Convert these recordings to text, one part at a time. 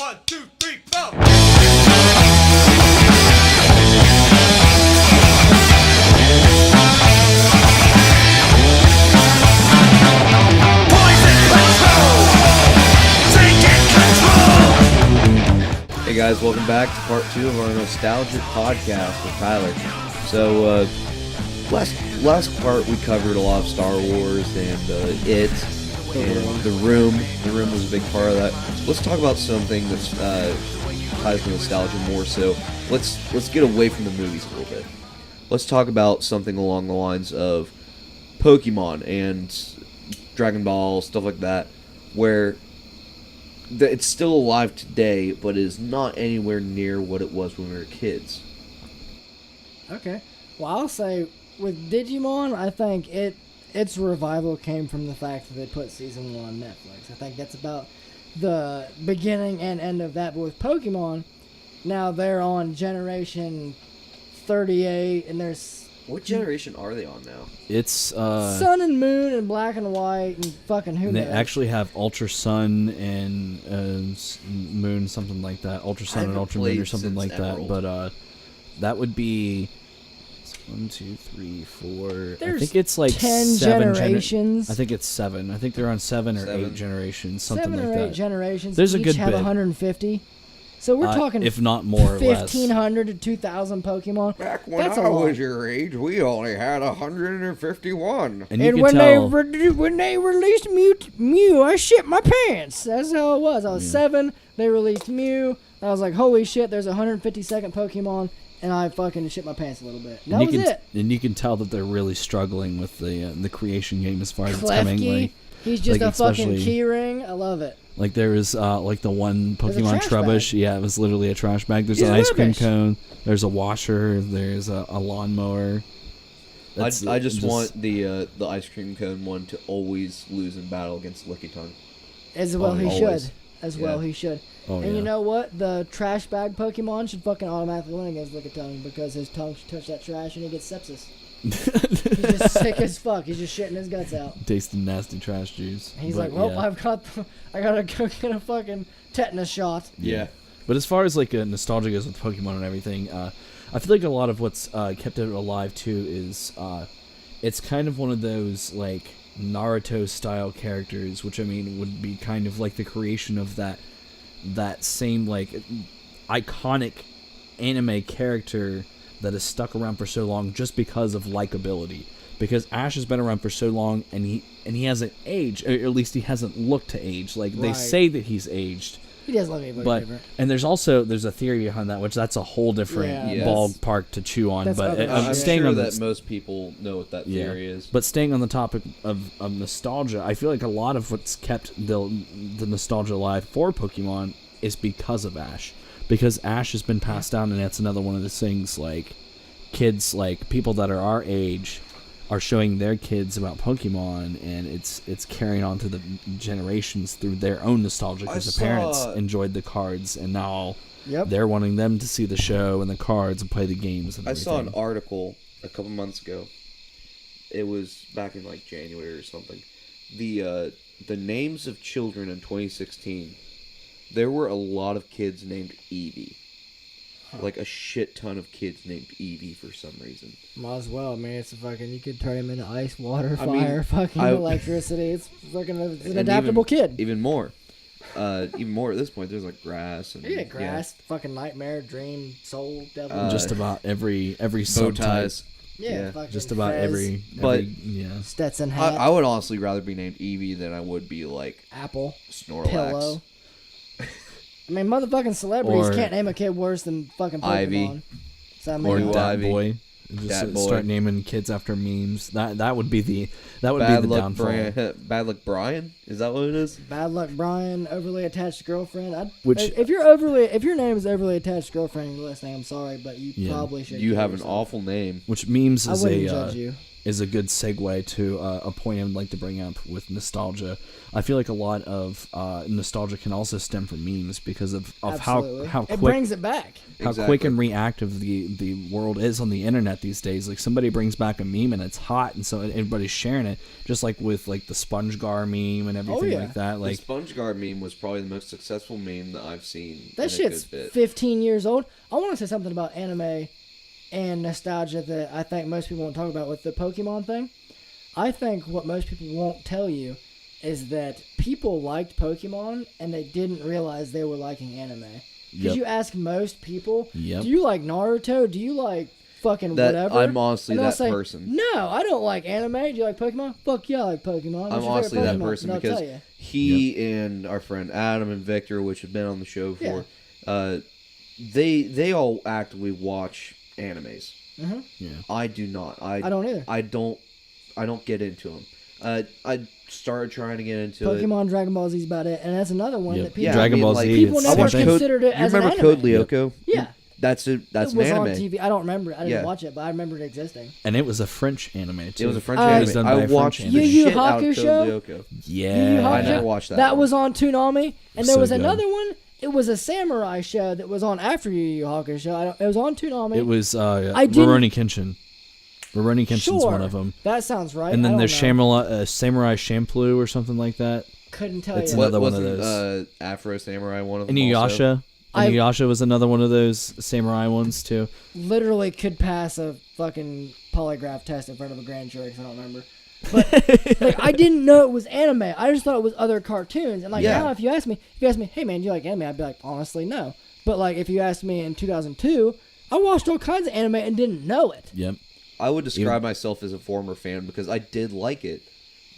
1, 2, 3, 4. Hey guys, welcome back to part 2 of our nostalgic podcast with Tyler. So, last part we covered a lot of Star Wars and It and The Room. The Room was a big part of that. Let's talk about something that's ties to nostalgia more so. Let's get away from the movies a little bit. Let's talk about something along the lines of Pokemon and Dragon Ball, stuff like that, where it's still alive today, but is not anywhere near what it was when we were kids. Okay. Well, I'll say with Digimon, I think its revival came from the fact that they put season 1 on Netflix. I think that's about the beginning and end of that. But with Pokemon, now they're on generation 38, and there's... What generation are they on now? It's Sun and Moon and Black and White and fucking who knows. They actually have Ultra Sun and Moon, something like that. Ultra Sun and Ultra Moon or something like Emerald. that. But that would be 1, 2, 3, 4. There's I think it's like 10 7 generations. I think it's 7. I think they're on 7 or 7. 8 generations, something 7 like or 8 that. generations. There's a each good have bit. 150. So we're talking if not more or less. 1,500 to 2,000 Pokemon. Back when That's a I lot. was your age, we only had 151. And you And can when tell. when they released Mew, I shit my pants. That's how it was. I was 7. They released Mew. I was like, holy shit! There's a 152nd Pokemon, and I fucking shit my pants a little bit. And that was it. And you can tell that they're really struggling with the creation game as far as it's coming. Klefki, Like, he's just like a fucking especially- key ring. I love it. Like there is like the one There's a Pokemon trash Trubbish. bag. Yeah, it was literally a trash bag. There's It's an ice cream rubbish. cone. There's a washer. There's a lawnmower. I just want the ice cream cone one to always lose in battle against Lickitung. As well he always. should. As well he should. Oh, And yeah. you know what? The trash bag Pokemon should fucking automatically win against Lickitung because his tongue should touch that trash and he gets sepsis. He's just sick as fuck. He's just shitting his guts out. Tasting nasty trash juice. He's But, like, well, yeah. I gotta go get a fucking tetanus shot. Yeah. But as far as like nostalgia goes with Pokemon and everything, I feel like a lot of what's kept it alive too is it's kind of one of those like Naruto style characters, which I mean would be kind of like the creation of that same like iconic anime character that has stuck around for so long just because of likability. Because Ash has been around for so long and he hasn't aged, or at least he hasn't looked to age. Like they Right. say that he's aged. He does look But different. and there's a theory behind that, which that's a whole different Yeah, ballpark to chew on. that's But other I'm shit. staying sure on that this. most people know what that Yeah. theory is. But staying on the topic of nostalgia, I feel like a lot of what's kept the nostalgia alive for Pokemon is because of Ash. Because Ash has been passed down, and that's another one of those things like kids, like people that are our age, are showing their kids about Pokemon, and it's carrying on to the generations through their own nostalgia because the parents enjoyed the cards, and now Yep. they're wanting them to see the show and the cards and play the games and I everything. saw an article a couple months ago. It was back in like January or something. The names of children in 2016. There were a lot of kids named Eevee. Like a shit ton of kids named Eevee for some reason. Might as well, man. It's a fucking. You could turn him into ice, water, I mean, fire, fucking electricity. It's fucking. It's an And adaptable kid. Even more. Even more at this point. There's like grass and Yeah, grass, fucking nightmare, dream, soul, devil. just about every bow subtype. ties. yeah, fucking Just about Fez, every But- yeah. Stetson hat, I would honestly rather be named Eevee than I would be like apple, Snorlax. pillow. I mean, motherfucking celebrities Or can't name a kid worse than fucking Pokemon. Ivy. So I Or mean, Blue Dat Ivy. Boy. Just Dat Boy. start naming kids after memes. That would be the Bad luck, downfall. Bad luck, Brian. Is that what it is? bad luck, Brian, overly attached girlfriend. Which- if your name is overly attached girlfriend, and you're listening, I'm sorry, but you Yeah. probably should. You kill have an yourself. awful name. Which memes I is wouldn't a judge you. is a good segue to a point I'd like to bring up with nostalgia. I feel like a lot of nostalgia can also stem from memes because of how it quick brings it back. how quick and reactive the world is on the internet these days. Like somebody brings back a meme and it's hot, and so everybody's sharing it. Just like with like the SpongeGar meme and everything like that. Like the SpongeGar meme was probably the most successful meme that I've seen. That shit's 15 years old. I want to say something about anime and nostalgia that I think most people won't talk about with the Pokemon thing. I think what most people won't tell you is that people liked Pokemon and they didn't realize they were liking anime. Because you ask most people, do you like Naruto? Do you like fucking whatever? I'm honestly that person. No, I don't like anime. Do you like Pokemon? Fuck yeah, I like Pokemon. I'm honestly that person because he and our friend Adam and Victor, which have been on the show before, they all actively watch animes. Mm-hmm. Yeah. I do not. I don't either. I don't get into them. I started trying to get into Pokemon, Dragon Ball Z is about it, and that's another one that people Dragon Ball Z. People never considered it as an anime. You remember Code Lyoko? Yeah. That's it an was anime. on TV. I don't remember it. I didn't watch it, but I remember it existing. And it was a French anime too. It was a French anime. I watched the shit out of Code Lyoko. Yeah. I never watched that. That was on Toonami, and there was good. another one. It was a samurai show that was on after Yu Yu Hakusho. It was on Toonami. It was Rurouni Kenshin. Rurouni Kenshin's one of them. That sounds right. And then there's Samurai Champloo or something like that. Couldn't tell It's you. another one of those. Afro Samurai one of them. Inuyasha. Inuyasha was another one of those samurai ones too. Literally could pass a fucking polygraph test in front of a grand jury because I don't remember. But like, I didn't know it was anime. I just thought it was other cartoons. And like now, if you ask me, hey man, do you like anime? I'd be like, honestly, no. But like, if you asked me in 2002, I watched all kinds of anime and didn't know it. Yep. I would describe myself as a former fan because I did like it.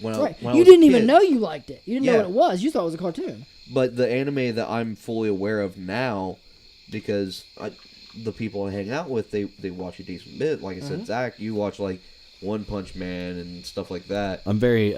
When I you didn't even know you liked it. You didn't know what it was. You thought it was a cartoon. But the anime that I'm fully aware of now, because the people I hang out with, they watch a decent bit. Like I said, Zach, you watch like One Punch Man and stuff like that. I'm very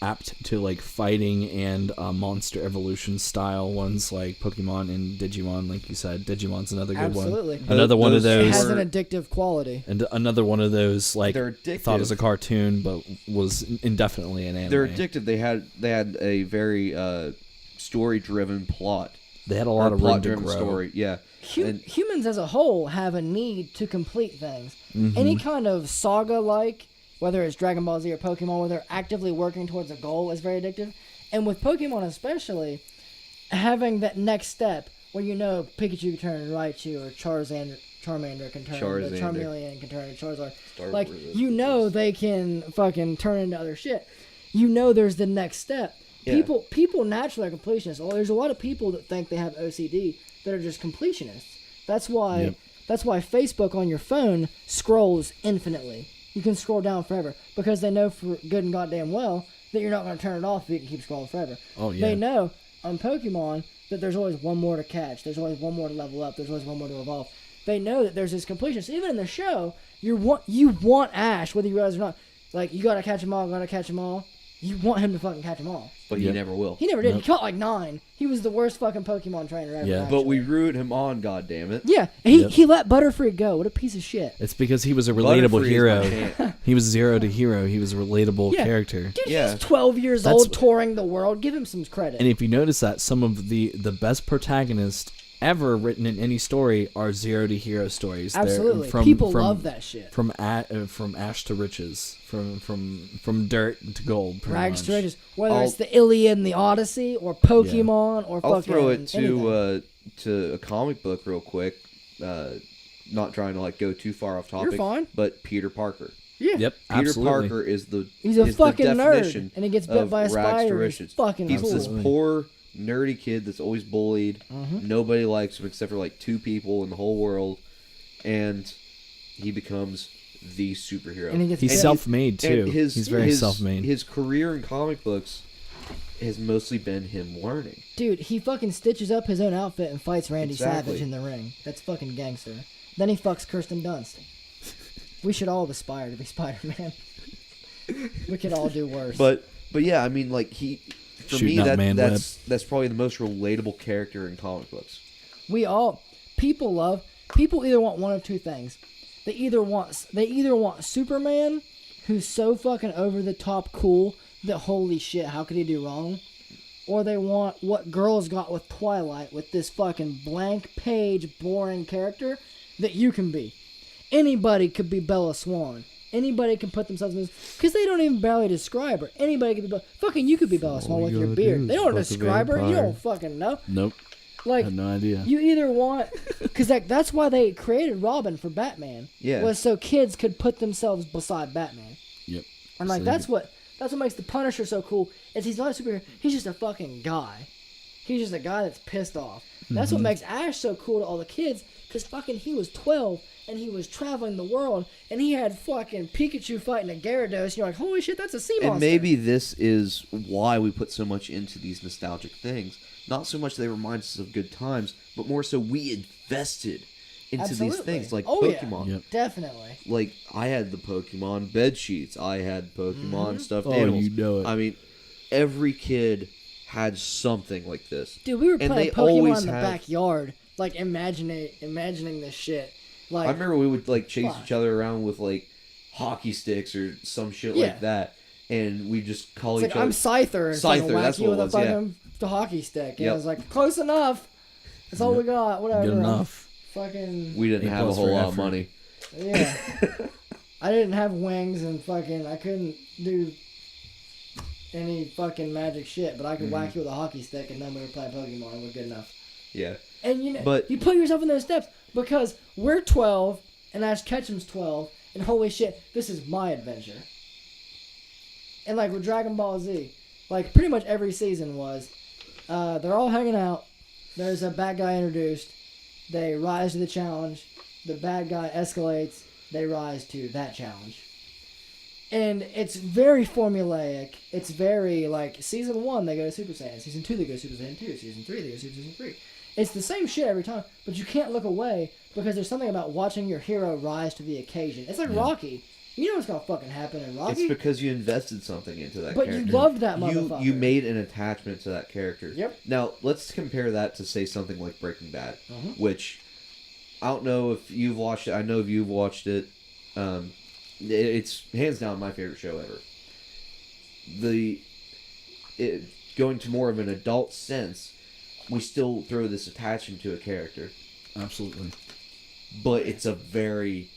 apt to like fighting and monster evolution style ones like Pokemon and Digimon. Like you said, Digimon's another good one. Absolutely. Another one of those. It has an addictive quality. And another one of those like they're addictive. Thought it was a cartoon but was indefinitely an anime. They're addictive. They had a very story-driven plot. They had a lot of room to grow. Story. Yeah. Humans as a whole have a need to complete things. Mm-hmm. Any kind of saga-like, whether it's Dragon Ball Z or Pokemon, where they're actively working towards a goal, is very addictive. And with Pokemon especially, having that next step where you know Pikachu can turn into Raichu or Charmander can turn into Charmeleon can turn into Charizard. Like, you know they can fucking turn into other shit. You know there's the next step. Yeah. People naturally are completionists. Well, there's a lot of people that think they have OCD that are just completionists. That's why Facebook on your phone scrolls infinitely. You can scroll down forever because they know for good and goddamn well that you're not going to turn it off if you can keep scrolling forever. Oh yeah. They know on Pokemon that there's always one more to catch. There's always one more to level up. There's always one more to evolve. They know that there's this completionist. Even in the show, you want Ash, whether you realize it or not. Like, you got to catch them all. You want him to fucking catch them all. But he never will. He never did. He caught like 9. He was the worst fucking Pokemon trainer ever. Yeah. But we rooted him on, goddammit. Yeah. He let Butterfree go. What a piece of shit. It's because he was a relatable hero. Hero. He was zero to hero. He was a relatable character. Dude, he's 12 years old touring the world. Give him some credit. And if you notice that, some of the best protagonists ever written in any story are zero to hero stories. Absolutely. People love that shit. From ash to riches, from dirt to gold. Rags to riches. Whether it's the Iliad and the Odyssey, or Pokemon, or fucking I'll throw it anything. to a comic book real quick. Not trying to like go too far off topic. You're fine. But Peter Parker. Yeah. Yep. Peter absolutely. Parker is the he's a fucking nerd, and he gets bit by a spider. He's fucking He's cool. this poor nerdy kid that's always bullied. Nobody likes him except for like 2 people in the whole world, and he becomes the superhero. And he's self-made too. He's very self-made. His career in comic books has mostly been him learning. Dude, he fucking stitches up his own outfit and fights Randy Savage in the ring. That's fucking gangster. Then he fucks Kirsten Dunst. We should all aspire to be Spider-Man. We could all do worse. But yeah, I mean, like for me, that's probably the most relatable character in comic books. People either want one of two things. They either want Superman, who's so fucking over the top cool that holy shit, how could he do wrong? Or they want what girls got with Twilight, with this fucking blank page, boring character that you can be. Anybody could be Bella Swan. Anybody can put themselves in this, because they don't even barely describe her. Anybody could be fucking, you could be Bella Swan with your beard. They don't describe her. You don't fucking know. Nope. Like, I had no idea. You either want, because that's why they created Robin for Batman. Yeah. Was so kids could put themselves beside Batman. Yep. And like that's what makes the Punisher so cool. Is he's not a superhero. He's just a fucking guy. He's just a guy that's pissed off. That's what makes Ash so cool to all the kids. Because fucking he was 12 and he was traveling the world and he had fucking Pikachu fighting a Gyarados. And you're like, holy shit, that's a sea monster. And maybe this is why we put so much into these nostalgic things. Not so much they remind us of good times, but more so we invested into these things like Pokemon. Yeah. Yep. Definitely. Like, I had the Pokemon bed sheets. I had Pokemon stuffed animals. You know it. I mean, every kid had something like this. Dude, we were And playing they Pokemon always in the have- backyard. Like, imagining this shit. Like, I remember we would like chase each other around with like hockey sticks or some shit like that, and we just call it's each like, I'm other. Scyther, and Scyther, fucking whack that's you what with it a was, fucking the hockey stick. And Yep. I was like, close enough. That's all we got. Whatever. Good enough. Fucking. We didn't have a A+ whole for lot of effort. money. Yeah. I didn't have wings and fucking I couldn't do any fucking magic shit, but I could whack you with a hockey stick and then we were playing Pokemon and we're good enough. Yeah. And you know, But- you put yourself in those steps because we're 12 and Ash Ketchum's 12 and holy shit, this is my adventure. And like with Dragon Ball Z, like pretty much every season was, they're all hanging out, there's a bad guy introduced, they rise to the challenge, the bad guy escalates, they rise to that challenge. And it's very formulaic. It's very like season 1 they go to Super Saiyan, season 2 they go to Super Saiyan 2, season 3 they go to Super Saiyan 3. It's the same shit every time, but you can't look away because there's something about watching your hero rise to the occasion. It's like Rocky. You know what's gonna fucking happen in Rocky. It's because you invested something into that but character. you loved that motherfucker. You made an attachment to that character. Yep. Now, let's compare that to, say, something like Breaking Bad, which I don't know if you've watched it. I know if you've watched it. It's hands down my favorite show ever. Going to more of an adult sense, we still throw this attachment to a character, Absolutely. but it's a very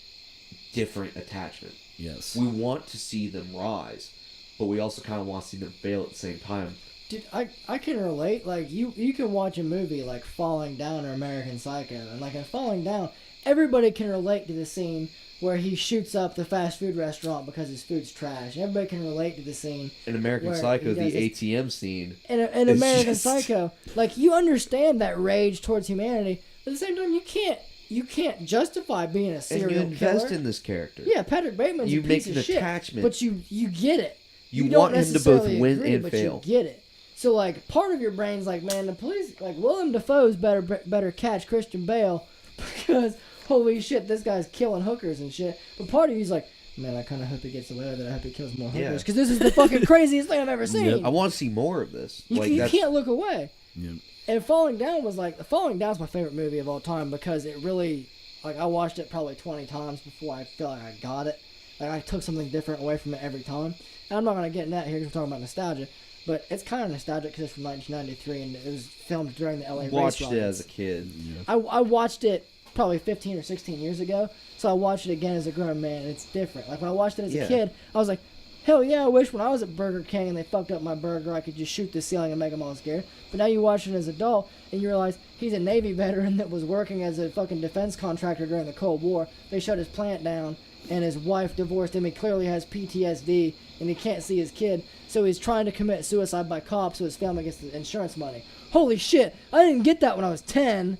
different attachment. Yes. We want to see them rise, but we also kind of want to see them fail at the same time. Dude, I can relate. Like, you can watch a movie like Falling Down or American Psycho, and like in Falling Down, everybody can relate to the scene where he shoots up the fast food restaurant because his food's trash. Everybody can relate to the scene. In American where Psycho, he does the this- ATM scene. In It's American just- Psycho, like you understand that rage towards humanity, but at the same time you can't justify being a And serial you invest killer. in this character. Yeah, Patrick Bateman's You a make piece an of shit, attachment. but you get it. You don't want him to both necessarily win agree, and but fail. You get it. So like part of your brain's like, man, the police, like Willem Dafoe's better catch Christian Bale because holy shit, this guy's killing hookers and shit. But part of you's like, man, I kind of hope he gets away with it. I hope he kills more Yeah. hookers because this is the fucking craziest thing I've ever seen. Yep. I want to see more of this. You that's- can't look away. Yep. And Falling Down Down's my favorite movie of all time because it really, like, I watched it probably 20 times before I feel like I got it. Like, I took something different away from it every time. And I'm not going to get into that here because we're talking about nostalgia, but it's kind of nostalgic because it's from 1993 and it was filmed during the LA race watched it riots. as a kid. I watched it probably 15 or 16 years ago, so I watched it again as a grown man, and it's different. Like, when I watched it as a kid, I was like, hell yeah, I wish when I was at Burger King and they fucked up my burger, I could just shoot the ceiling and make them all scared. But now you watch it as an adult, and you realize he's a Navy veteran that was working as a fucking defense contractor during the Cold War. They shut his plant down, and his wife divorced him. He clearly has PTSD, and he can't see his kid, so he's trying to commit suicide by cop so his family gets the insurance money. Holy shit, I didn't get that when I was 10.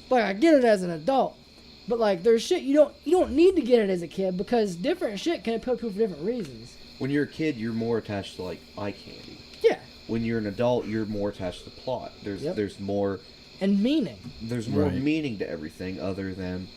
Like, I get it as an adult. But, like, there's shit you don't need to get it as a kid because different shit can appeal to people for different reasons. When you're a kid, you're more attached to, like, eye candy. Yeah. When you're an adult, you're more attached to plot. There's more And meaning. Right. meaning to everything other than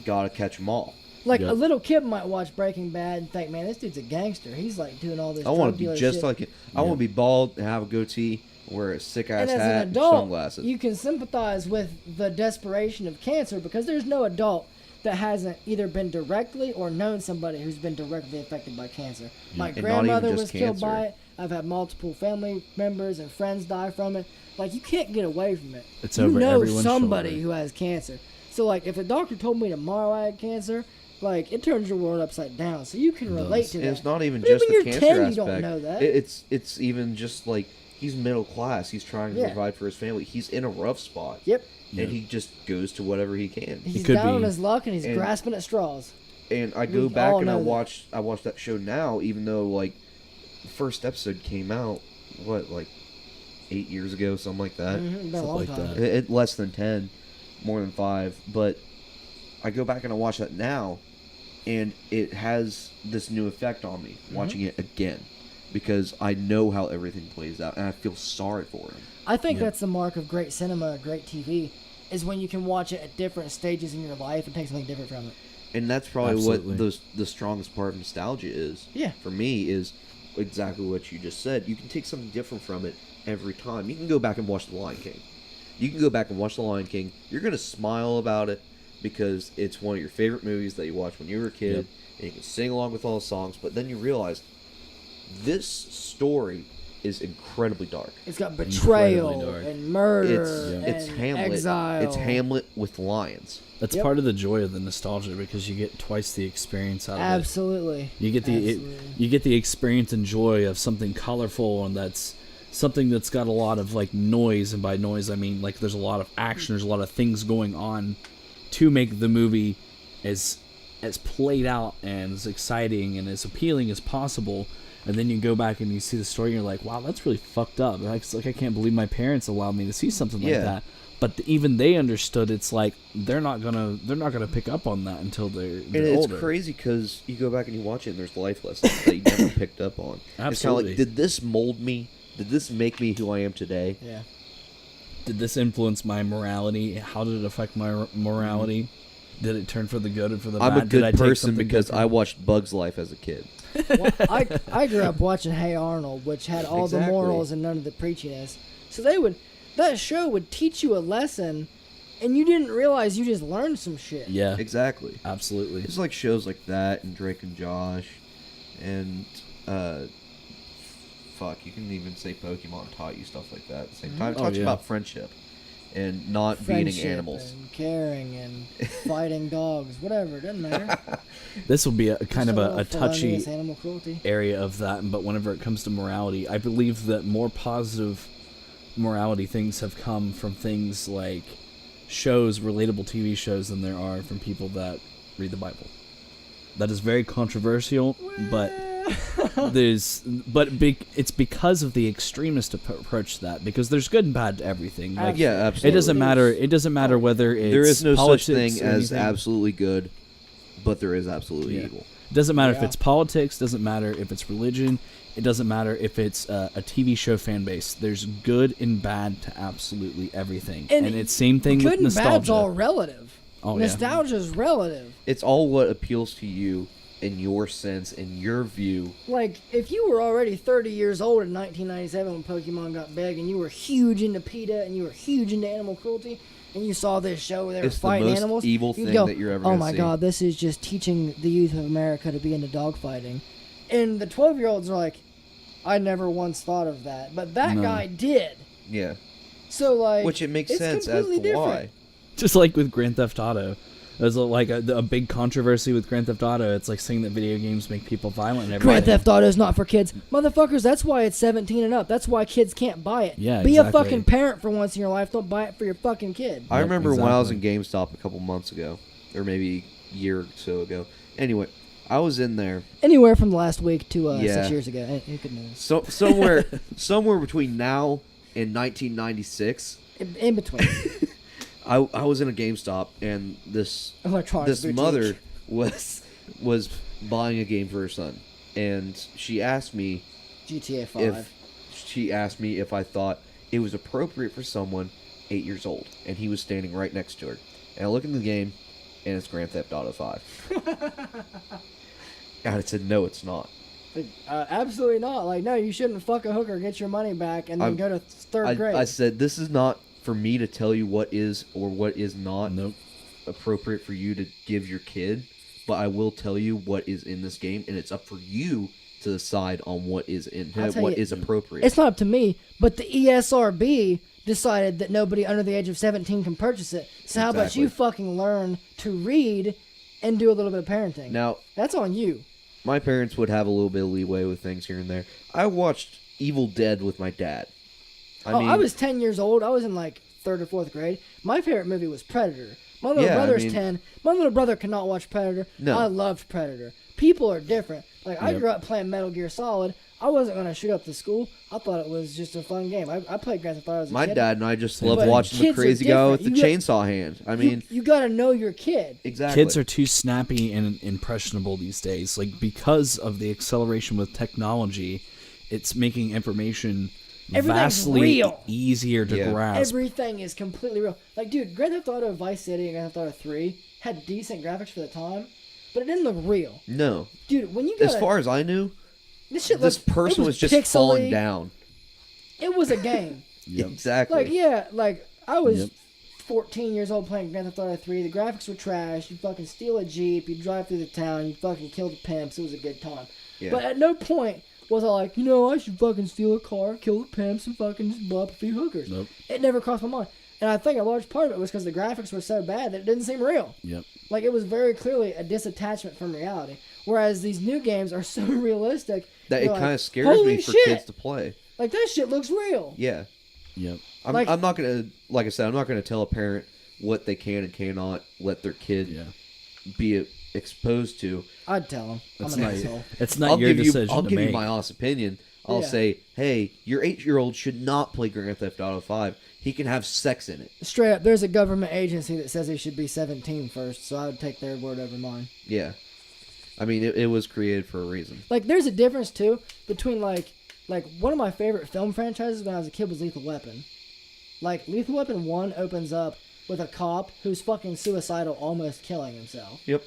gotta catch 'em all. Like, Yep. a little kid might watch Breaking Bad and think, man, this dude's a gangster. He's, like, doing all this I want drug to dealer be just shit. like it. I want to be bald and have a goatee, wear a sick ass And as hat, an and adult, sunglasses. you can sympathize with the desperation of cancer because there's no adult that hasn't either been directly or known somebody who's been directly affected by cancer. My And not even grandmother just was killed by cancer. it. I've had multiple family members and friends die from it. Like, you can't get away from it. It's you over know everyone's somebody shoulder. who has cancer. So, like, if a doctor told me tomorrow I had cancer, like, it turns your world upside down. So you can relate to And that. it's not even But just when the you're cancer 10, aspect. you don't know that. It's even just like he's middle class. He's trying to Yeah. provide for his family. He's in a rough spot. Yep. And he just goes to whatever he can. He's could down on be- his luck and he's and- grasping at straws. And I We go back all and I know that. watched that show now, even though like the first episode came out like 8 years ago, something like that. Been a Something long like time. that. It less than 10, more than 5. But I go back and I watch that now, and it has this new effect on me watching it again, because I know how everything plays out, and I feel sorry for him. I think Yeah. that's the mark of great cinema, great TV, is when you can watch it at different stages in your life and take something different from it. And that's probably Absolutely. what the strongest part of nostalgia is. Yeah. For me, is exactly what you just said. You can take something different from it every time. You can go back and watch The Lion King. You can go back and watch The Lion King. You're going to smile about it because it's one of your favorite movies that you watched when you were a kid. Yep. And you can sing along with all the songs. But then you realize this story is incredibly dark. It's got betrayal Incredibly dark. and murder It's and Hamlet. exile. It's Hamlet with lions. That's Yep. part of the joy of the nostalgia, because you get twice the experience out of it. Absolutely. You get you get the experience and joy of something colorful, and that's something that's got a lot of like noise, and by noise I mean like there's a lot of action, there's a lot of things going on to make the movie as played out and as exciting and as appealing as possible. And then you go back and you see the story and you're like, wow, that's really fucked up. It's like I can't believe my parents allowed me to see something like Yeah. that. But even they understood. It's like they're not gonna pick up on that until they're And it's older. crazy because you go back and you watch it, and there's life lessons that you never picked up on. It's kind of Absolutely. like, did this mold me? Did this make me who I am today? Yeah. Did this influence my morality? How did it affect my morality? Did it turn for the good and for the bad? I'm a Did I good take person something because good I from it? watched Bug's Life as a kid. Well, I grew up watching Hey Arnold, which had all the Exactly. morals and none of the preachiness. So that show would teach you a lesson, and you didn't realize you just learned some shit. Yeah, Exactly. absolutely. It's like shows like that and Drake and Josh, and fuck, you can even say Pokemon taught you stuff like that at the same time. It Oh, taught you yeah. about friendship and not beating Friendship animals. and caring and fighting dogs, whatever. It doesn't matter. This will be a kind of Just a little touchy felonious animal cruelty. area of that, but whenever it comes to morality, I believe that more positive morality things have come from things like shows, relatable TV shows, than there are from people that read the Bible. That is very controversial, but it's because of the extremist approach to that, because there's good and bad to everything. Like, Yeah, absolutely. it doesn't matter. It doesn't matter whether it's There is no such politics thing or as anything. absolutely good, but there is absolutely Yeah. evil. It doesn't matter if Yeah. it's politics. Doesn't matter if it's religion. It doesn't matter if it's a TV show fan base. There's good and bad to absolutely everything, and it's same thing Good with and bad's all nostalgia. relative. Oh, yeah. Nostalgia's relative. It's all what appeals to you in your sense, in your view. Like, if you were already 30 years old in 1997 when Pokemon got big, and you were huge into PETA, and you were huge into animal cruelty, and you saw this show where they were It's the fighting most animals, evil you'd thing go, that you're ever oh gonna my see." god, this is just teaching the youth of America to be into dogfighting. And the 12-year-olds are like, I never once thought of that. But that No. guy did. Yeah. So, like, Which it makes it's sense as to completely why. different. Just like with Grand Theft Auto. There's like a big controversy with Grand Theft Auto. It's like saying that video games make people violent and everything. Grand Theft Auto is not for kids. Motherfuckers, that's why it's 17 and up. That's why kids can't buy it. Yeah, Be a exactly. fucking parent for once in your life. Don't buy it for your fucking kid. I Yep, remember when I was in exactly. GameStop a couple months ago, or maybe a year or so ago. Anyway, I was in there. Anywhere from the last week to Yeah. 6 years ago. Who could know? So somewhere between now and 1996, In between. I was in a GameStop, and this Electronics boutique. mother was buying a game for her son, and she asked me GTA 5. if I thought it was appropriate for someone 8 years old, and he was standing right next to her. And I look in the game, and it's Grand Theft Auto 5. And I said, no, it's not. Absolutely not. Like, no, you shouldn't fuck a hooker, get your money back, and then go to third grade. I said, this is not for me to tell you what is or what is not Nope. appropriate for you to give your kid, but I will tell you what is in this game, and it's up for you to decide on what is appropriate. It's not up to me, but the ESRB decided that nobody under the age of 17 can purchase it. So how about you fucking learn to read and do a little bit of parenting? Now, that's on you. My parents would have a little bit of leeway with things here and there. I watched Evil Dead with my dad. I was 10 years old. I was in like 3rd or 4th grade. My favorite movie was Predator. My little brother's 10. My little brother cannot watch Predator. No. I loved Predator. People are different. Like, I grew up playing Metal Gear Solid. I wasn't going to shoot up the school. I thought it was just a fun game. I played Grand Theft Auto as a kid. My dad and I just love watching the crazy guy with the chainsaw hand. I mean... You got to know your kid. Exactly. Kids are too snappy and impressionable these days. Like, because of the acceleration with technology, it's making information vastly real. Easier to grasp. Everything is completely real. Like, dude, Grand Theft Auto Vice City and Grand Theft Auto 3 had decent graphics for the time, but it didn't look real. No. Dude, when you got as far as I knew... This person was just pixely. falling down. It was a game. Exactly. Like I was 14 years old playing Grand Theft Auto 3. The graphics were trash. You fucking steal a Jeep. You drive through the town. You fucking kill the pimps. It was a good time. Yeah. But at no point was I like, I should fucking steal a car, kill the pimps, and fucking just blow up a few hookers. Nope. It never crossed my mind. And I think a large part of it was because the graphics were so bad that it didn't seem real. Yep. Like, it was very clearly a disattachment from reality. Whereas these new games are so realistic that it kind of scares me for kids to play. Like, that shit looks real. Yeah. Yep. I'm not going to, like I said, I'm not going to tell a parent what they can and cannot let their kid be exposed to. I'd tell them. I'm an asshole. It's not your decision I'll to give make. you my honest opinion. I'll say, hey, your 8-year-old should not play Grand Theft Auto 5. He can have sex in it. Straight up, there's a government agency that says he should be 17 first, so I would take their word over mine. Yeah. I mean, it was created for a reason. Like, there's a difference, too, between, like one of my favorite film franchises when I was a kid was Lethal Weapon. Like, Lethal Weapon 1 opens up with a cop who's fucking suicidal, almost killing himself. Yep.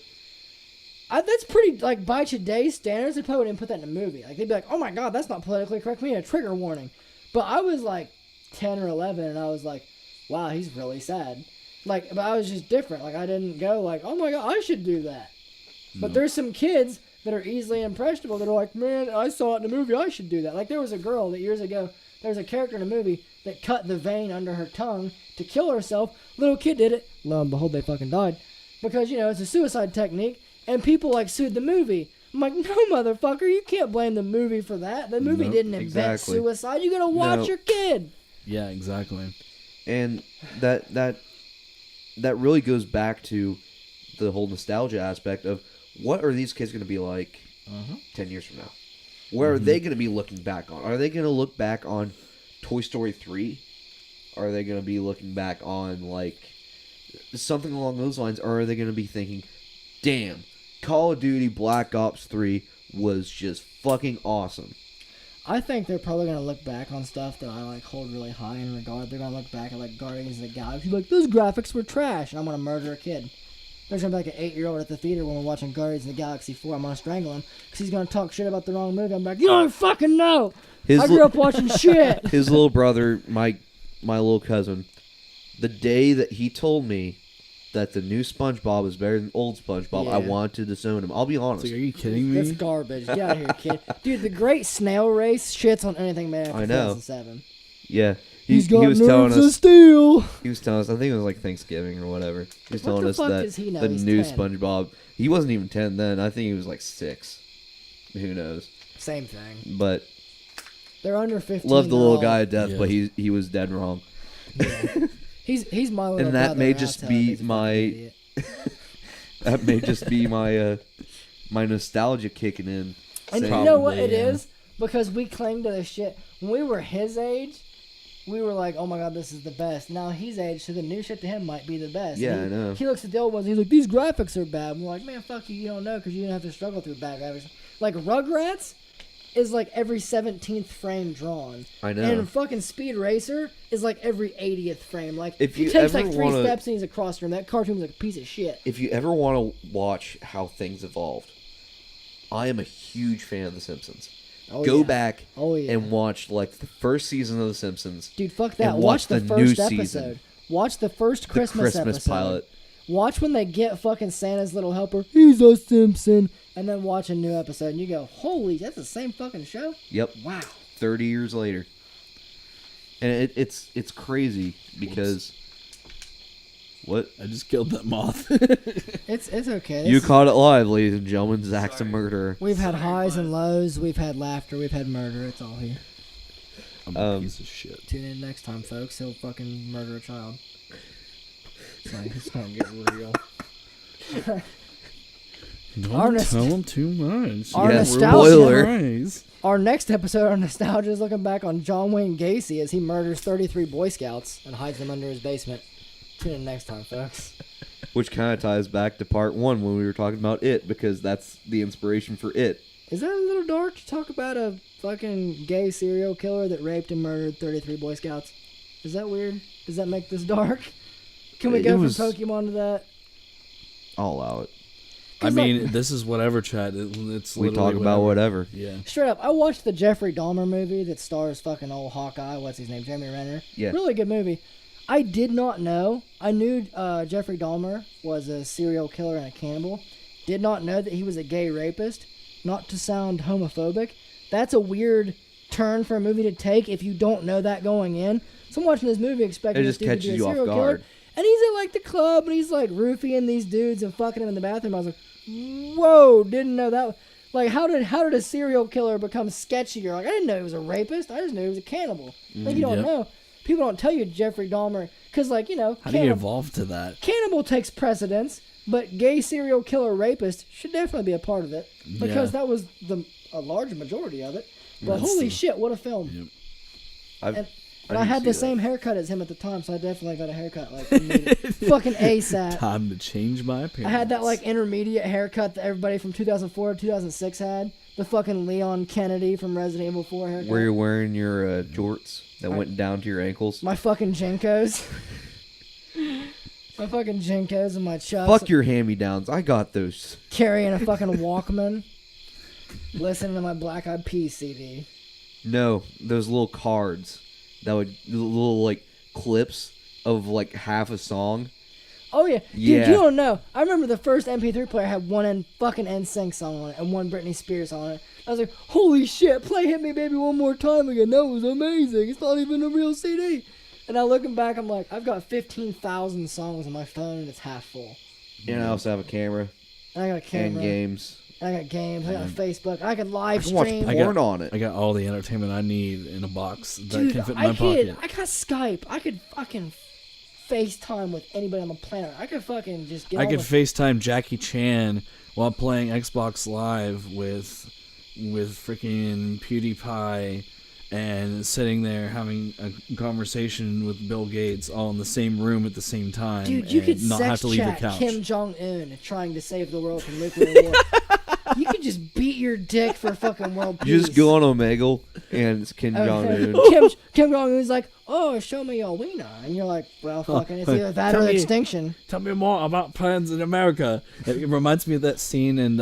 That's pretty, like, by today's standards, they probably wouldn't put that in a movie. Like, they'd be like, oh my god, that's not politically correct. We need a trigger warning. But I was, like, 10 or 11, and I was like, wow, he's really sad. Like, but I was just different. Like, I didn't go like, oh my god, I should do that. No. But there's some kids that are easily impressionable that are like, man, I saw it in a movie, I should do that. Like, there was a girl that years ago, there was a character in a movie that cut the vein under her tongue to kill herself. Little kid did it. Lo and behold, they fucking died. Because, it's a suicide technique, and people, like, sued the movie. I'm like, no, motherfucker, you can't blame the movie for that. The movie didn't invent suicide. You gotta watch your kid. Yeah, exactly. And that really goes back to the whole nostalgia aspect of what are these kids going to be like 10 years from now? Where are they going to be looking back on? Are they going to look back on Toy Story 3? Are they going to be looking back on, like, something along those lines? Or are they going to be thinking, damn, Call of Duty Black Ops 3 was just fucking awesome? I think they're probably going to look back on stuff that I, like, hold really high in regard. They're going to look back at, like, Guardians of the Galaxy. Like, those graphics were trash, and I'm going to murder a kid. There's going to be, like, an 8-year-old at the theater when we're watching Guardians of the Galaxy 4. I'm going to strangle him because he's going to talk shit about the wrong movie. I'm like, you don't fucking know. I grew up watching shit. His little brother, my little cousin, the day that he told me that the new SpongeBob is better than old SpongeBob, I wanted to disown him. I'll be honest. Like, are you kidding me? That's garbage. Get out of here, kid. Dude, the Great Snail Race shits on anything made after 2007. Yeah. He was telling us. Steel. He was telling us, I think it was like Thanksgiving or whatever. He was telling us that the he's new 10? SpongeBob, he wasn't even 10 then. I think he was like 6. Who knows? Same thing. But they're under 15. Loved the little guy to death, but he was dead wrong. Yeah. He's my little brother. And that may just be my that may just be my my nostalgia kicking in. And you know what it is? Because we cling to this shit. When we were his age, we were like, oh my god, this is the best. Now he's age, so the new shit to him might be the best. Yeah, I know. He looks at the old ones, he's like, these graphics are bad. And we're like, man, fuck you, you don't know because you didn't have to struggle through bad graphics. Like, Rugrats is like every 17th frame drawn. I know. And fucking Speed Racer is like every 80th frame. Like, if he you takes ever like 3 steps and he's across from that cartoon's like a piece of shit. If you ever want to watch how things evolved, I am a huge fan of The Simpsons. Go back and watch like the first season of The Simpsons. Dude, fuck that. Watch the first episode. Watch the first Christmas episode. pilot. Watch when they get fucking Santa's little helper. He's a Simpson. And then watch a new episode and you go, holy, that's the same fucking show? Yep. Wow. 30 years later. And it's crazy because... What? I just killed that moth. It's okay. You caught it live, ladies and gentlemen. Zach's a murderer. We've had highs and lows. We've had laughter. We've had murder. It's all here. I'm a piece of shit. Tune in next time, folks. He'll fucking murder a child. It's gonna get real. Don't tell them too much. Our nostalgia. Our next episode on Nostalgia is looking back on John Wayne Gacy as he murders 33 Boy Scouts and hides them under his basement. Tune in next time, folks. Which kind of ties back to part 1 when we were talking about It, because that's the inspiration for It. Is that a little dark to talk about a fucking gay serial killer that raped and murdered 33 Boy Scouts? Is that weird? Does that make this dark? Can we go from Pokemon to that? I'll allow it. I mean, this is whatever, Chad. It's we talk about whatever. Yeah. Straight up, I watched the Jeffrey Dahmer movie that stars fucking old Hawkeye. What's his name? Jeremy Renner. Yeah. Really good movie. I did not know. I knew Jeffrey Dahmer was a serial killer and a cannibal. Did not know that he was a gay rapist. Not to sound homophobic. That's a weird turn for a movie to take if you don't know that going in. So I'm watching this movie expecting this dude to be a serial killer. And he's at like the club and he's like roofing these dudes and fucking them in the bathroom. I was like, whoa, didn't know that. Like, how did a serial killer become sketchier? Like, I didn't know he was a rapist. I just knew he was a cannibal. Like, you don't know. People don't tell you Jeffrey Dahmer, because, like, you know, how do you evolve to that? Cannibal takes precedence, but gay serial killer rapist should definitely be a part of it, because that was a large majority of it. But holy shit, what a film! Yep. I had the same haircut as him at the time, so I definitely got a haircut like fucking ASAP. Time to change my appearance. I had that like intermediate haircut that everybody from 2004 to 2006 had. The fucking Leon Kennedy from Resident Evil 4 haircut. Where you're wearing your jorts that went down to your ankles. My fucking Jenkos. My fucking Jenkos and my chucks. Fuck your hand-me-downs. I got those. Carrying a fucking Walkman. Listening to my Black Eyed Peas CD. No, those little cards. That would little like clips of like half a song. Oh yeah, dude, you don't know. I remember the first MP3 player had one fucking NSYNC song on it and one Britney Spears on it. I was like, holy shit, play "Hit Me Baby One More Time" again. That was amazing. It's not even a real CD. And now looking back, I'm like, I've got 15,000 songs on my phone and it's half full. And I also have a camera. And I got a camera. And games. I got games. I got Facebook. I could live I stream. watch porn on it. I got all the entertainment I need in a box that Dude, can fit in my pocket. I got Skype. I could fucking FaceTime with anybody on the planet. I could fucking just get. I could FaceTime Jackie Chan while playing Xbox Live with freaking PewDiePie and sitting there having a conversation with Bill Gates all in the same room at the same time. Dude, you and could not sex have to leave the chat couch. Kim Jong-un trying to save the world from nuclear war. You could just beat your dick for fucking world peace. You just go on Omegle and it's Kim Jong-un. Kim Jong-un's like, oh, show me your wiener. And you're like, well, fucking, it's either that or extinction. Tell me more about plans in America. It reminds me of that scene in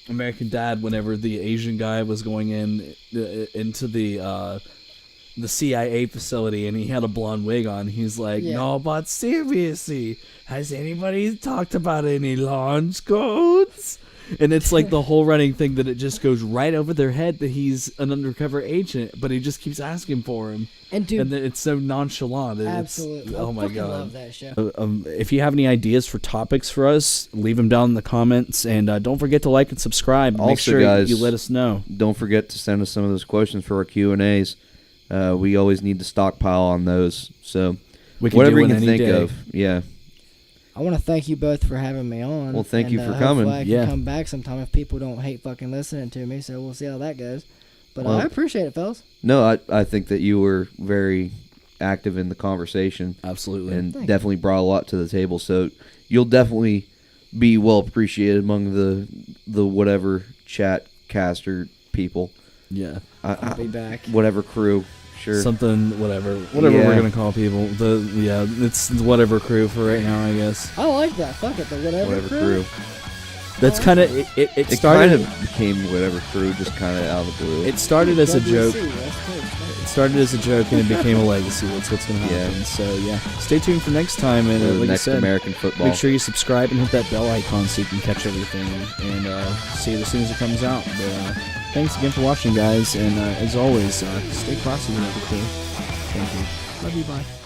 American Dad whenever the Asian guy was going into the CIA facility and he had a blonde wig on. He's like, no, but seriously, has anybody talked about any launch codes? And it's like the whole running thing that it just goes right over their head that he's an undercover agent, but he just keeps asking for him. And dude, and it's so nonchalant. Absolutely. Oh my god. I love that show. If you have any ideas for topics for us, leave them down in the comments, and don't forget to like and subscribe. Also, make sure guys, you let us know. Don't forget to send us some of those questions for our Q&As. We always need to stockpile on those. So whatever you can think of. Yeah. I want to thank you both for having me on. Well, thank you for coming. I can come back sometime if people don't hate fucking listening to me, so we'll see how that goes. But I appreciate it, fellas. No, I think that you were very active in the conversation. Absolutely. And definitely brought a lot to the table, so you'll definitely be well appreciated among the whatever chat caster people. Yeah. I'll be back. Whatever crew. Sure. Something, whatever we're gonna call people. It's whatever crew for right now, I guess. I like that. Fuck it, the whatever crew. That's kind of it It started. kind of became whatever crew, just kind of out of the blue. It started as a joke. WC, West Coast. It started as a joke and it became a legacy. That's what's going to happen. Yeah. So yeah, stay tuned for next time. And the like next I said, American football. make sure you subscribe and hit that bell icon so you can catch everything and see it as soon as it comes out. But thanks again for watching, guys. And as always, stay classy with the crew. Thank you. Love you. Bye.